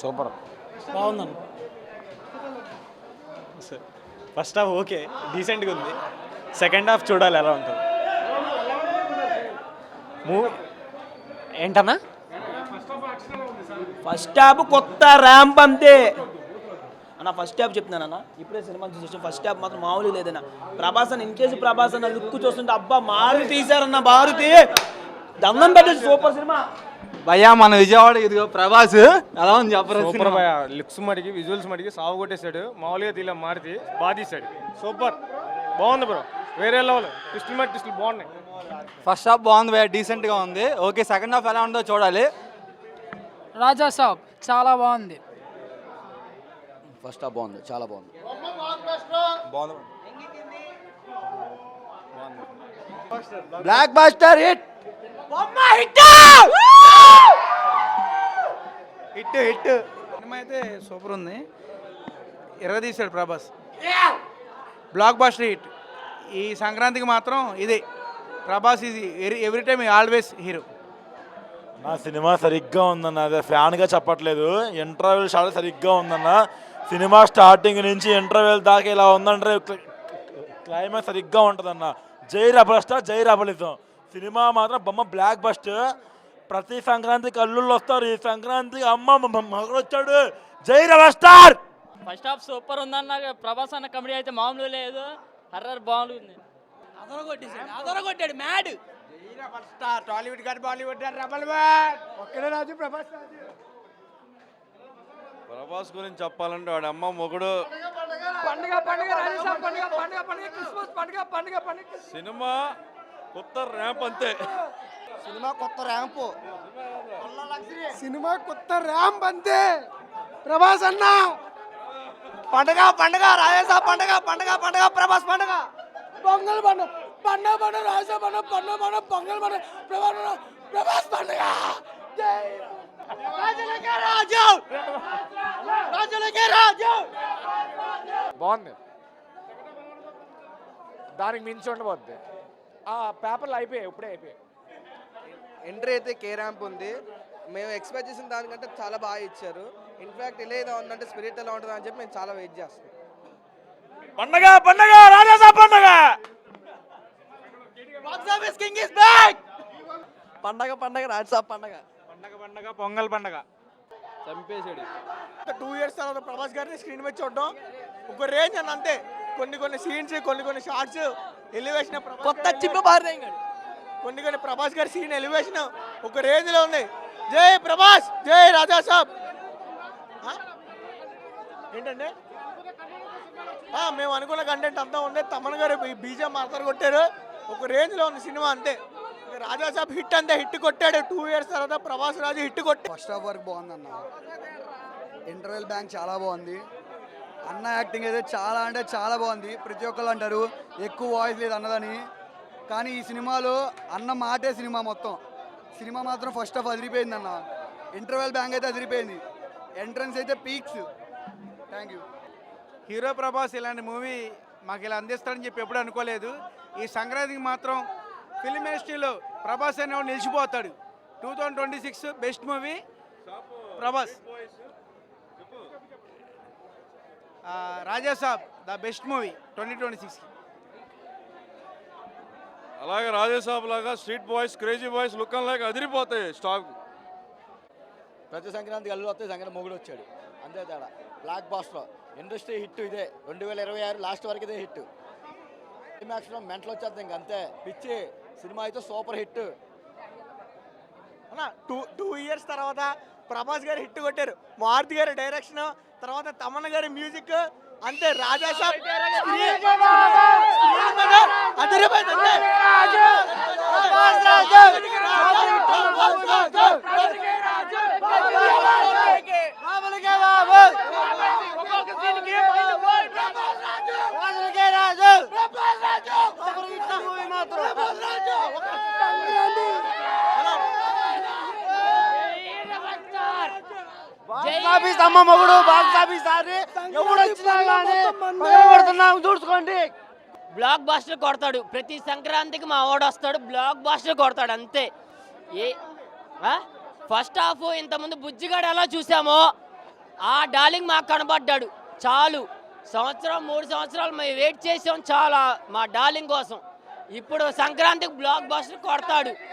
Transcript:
Super. బాగుందన్న. First half okay, డీసెంట్గా ఉంది. సెకండ్ హాఫ్ చూడాలి ఎలా ఉంటుంది. ఏంటన్నా ఫస్ట్ హాఫ్ కొత్త ర్యాంప్ అంతే అన్న. ఫస్ట్ హాఫ్ చెప్తున్నానన్న, ఇప్పుడే సినిమా చూసి ఫస్ట్ హాఫ్ మాత్రం మామూలుగా లేదన్న. ప్రభాస్ అన్న ఇన్కేస్ ప్రభాస్ అన్న లుక్ చూస్తుంటే అబ్బా మారు తీశారన్న. మారుతి దండం పెట్టేసి సూపర్ సినిమా భయ్యా మన విజయవాడ ఇదిగో ప్రభాస్ ఎలా ఉంది చెప్పరు. సూపర్ భయ, లుక్స్ మడికి విజువల్స్ మడికి సాగు కొట్టేశాడు. మామూలుగా తీలా మారుతి బాగా తీశాడు. సూపర్ బాగుంది బ్రో, వేరే లెవెల్. ట్విస్టులు బాగున్నాయి. ఫస్ట్ హాఫ్ బాగుంది భయ్యా, డీసెంట్గా ఉంది. ఓకే, సెకండ్ హాఫ్ ఎలా ఉందో చూడాలి. రాజా సాబ్ చాలా బాగుంది. ఫస్ట్ హాఫ్ బాగుంది, చాలా బాగుంది. Blockbuster hit. హిట్ సినిమా అయితే సూపర్ ఉంది. ఎరగదీశాడు ప్రభాస్. Blockbuster hit. ఈ సంక్రాంతికి మాత్రం ఇదే Prabhas is every time always hero. నా సినిమా సరిగ్గా ఉందన్న, అదే ఫ్యాన్గా చెప్పట్లేదు. ఇంటర్వెల్ షాట్ సరిగ్గా ఉందన్న. సినిమా స్టార్టింగ్ నుంచి ఇంటర్వెల్ దాకా ఇలా ఉందంటే క్లైమాక్స్ సరిగ్గా ఉంటుందన్న. జై రెబల్ స్టార్, జై రెబలిజం. సినిమా మాత్రం బొమ్మ బ్లాక్ బస్టర్. ప్రతి సంక్రాంతికి అల్లుళ్ళు వస్తారు, ఈ సంక్రాంతికి అమ్మ మగడు వచ్చాడు. జై rebel star. First half super ఉందన్న. ప్రభాస్ అన్న కామెడీ అయితే మామూలు లేదు, హర్రర్ బాగుంది. అదరగొట్టాడు మ్యాడ్. టాలీవుడ్ గారు బాలీవుడ్ ఒక్కడే రాజు ప్రభాస్. ప్రభాస్ గురించి చెప్పాలంటే వాడి అమ్మ మొగుడు. సినిమా కొత్త ర్యాంప్ అంతే. సినిమా కొత్త ర్యాంపు. సినిమా కొత్త ర్యాంప్ అంతే. ప్రభాస్ అన్న పండగ పండగ రాజేశా పండగ పండగ పండగ ప్రభాస్ పండగ. పొంగల్ పండుగ పండుగ పండుగ రాజా పండుగ పండుగ పండుగ పొంగల్ పండుగ ప్రభాస్ పండుగ. బాగుంది, దానికి మించి ఉండబోద్ది. పేపర్లు అయిపోయాయి, ఇప్పుడే అయిపోయాయి. ఎంట్రీ అయితే కే ర్యాంప్ ఉంది. మేము ఎక్స్పెక్ట్ చేసిన దానికంటే చాలా బాగా ఇచ్చారు. ఇన్ఫ్యాక్ట్ ఇలా ఏదో ఉందంటే స్పిరిట్ ఎలా ఉంటుంది అని చెప్పి మేము చాలా వెయిట్ చేస్తాం. పండగ పండగ రాజా పండగ. పండగ పండగ రాజసాబ్ పండగ. పండగ పండగ పొంగల్ పండగ. చంపేశాడు. 2 years తర్వాత ప్రభాస్ గారిని స్క్రీన్ మీద చూడడం ఒక రేంజ్ అని అంతే. కొన్ని సీన్స్ కొన్ని షార్ట్స్ ఎలివేషన్ కొత్త చిప్పు బాగా కొన్ని ప్రభాస్ గారి సీన్ ఎలివేషన్ ఒక రేంజ్ లో ఉంది. జై ప్రభాస్, జై రాజా సాబ్. ఏంటంటే మేము అనుకున్న కంటెంట్ అంతా ఉంది. తమన్ గారు బీజం మాత్రం కొట్టారు. ఒక రేంజ్ లో ఉంది సినిమా అంతే. రాజా సాబ్ హిట్ అంతే, హిట్ కొట్టాడు. 2 years తర్వాత ప్రభాస్ రాజు హిట్ కొట్టాడు. ఫస్ట్ హాఫ్ వరకు బాగుందన్న. ఇంటర్వెల్ బ్యాంక్ చాలా బాగుంది. అన్న యాక్టింగ్ అయితే చాలా అంటే చాలా బాగుంది. ప్రతి ఒక్కరు అంటారు ఎక్కువ వాయిస్ లేదు అన్నదని, కానీ ఈ సినిమాలో అన్న మాటే సినిమా మొత్తం. సినిమా మాత్రం ఫస్ట్ హాఫ్ అదిరిపోయింది అన్న. ఇంటర్వెల్ బ్యాంక్ అయితే అదిరిపోయింది. ఎంట్రన్స్ అయితే peaks. Thank you. Hero Prabhas ఇలాంటి మూవీ మాకు ఇలా అందిస్తాడని చెప్పి ఎప్పుడు అనుకోలేదు. ఈ సంక్రాంతికి మాత్రం ఫిల్మ్ ఇండస్ట్రీలో ప్రభాస్ అనేవాడు నిలిచిపోతాడు. 2026 best movie Prabhas. Raja Saab the best movie 2026. అలాగే రాజేసాబ్ లాగా street boys, crazy boys look లాగా అదిరిపోతాయి స్టాక్. ప్రతి సంక్రాంతికి అల్లు వస్తే సంక్రాంతి మొగుడు వచ్చాడు, అంతే తేడా. బ్లాక్ బాస్టర్ ఇండస్ట్రీ హిట్ ఇదే. 2026 లాస్ట్ వరకు ఇదే హిట్. క్లైమాక్స్లో మెంటల్ వచ్చేది ఇంక అంతే పిచ్చి. సినిమా అయితే సూపర్ హిట్ అన్న. 2 years తర్వాత ప్రభాస్ గారు హిట్ కొట్టారు. మారుతి గారి డైరెక్షన్ తర్వాత తమన్ గారి మ్యూజిక్ అంతే. రాజా సాబ్ అమ్మ మొగుడు బాక్స్ ఆఫీస్ ఎవడు వచ్చినా చూసుకోండి. బ్లాక్ బాస్టర్ కొడతాడు. ప్రతి సంక్రాంతికి మా వాడు వస్తాడు, బ్లాక్ బాస్టర్ కొడతాడు అంతే. ఫస్ట్ హాఫ్ ఇంతకుముందు బుజ్జిగాడు ఎలా చూసామో ఆ డార్లింగ్ మాకు కనబడ్డాడు చాలు. సంవత్సరం 3 సంవత్సరాలు మేము వెయిట్ చేసాం చాలా మా డార్లింగ్ కోసం. ఇప్పుడు సంక్రాంతికి బ్లాక్ బస్టర్ కొడతాడు.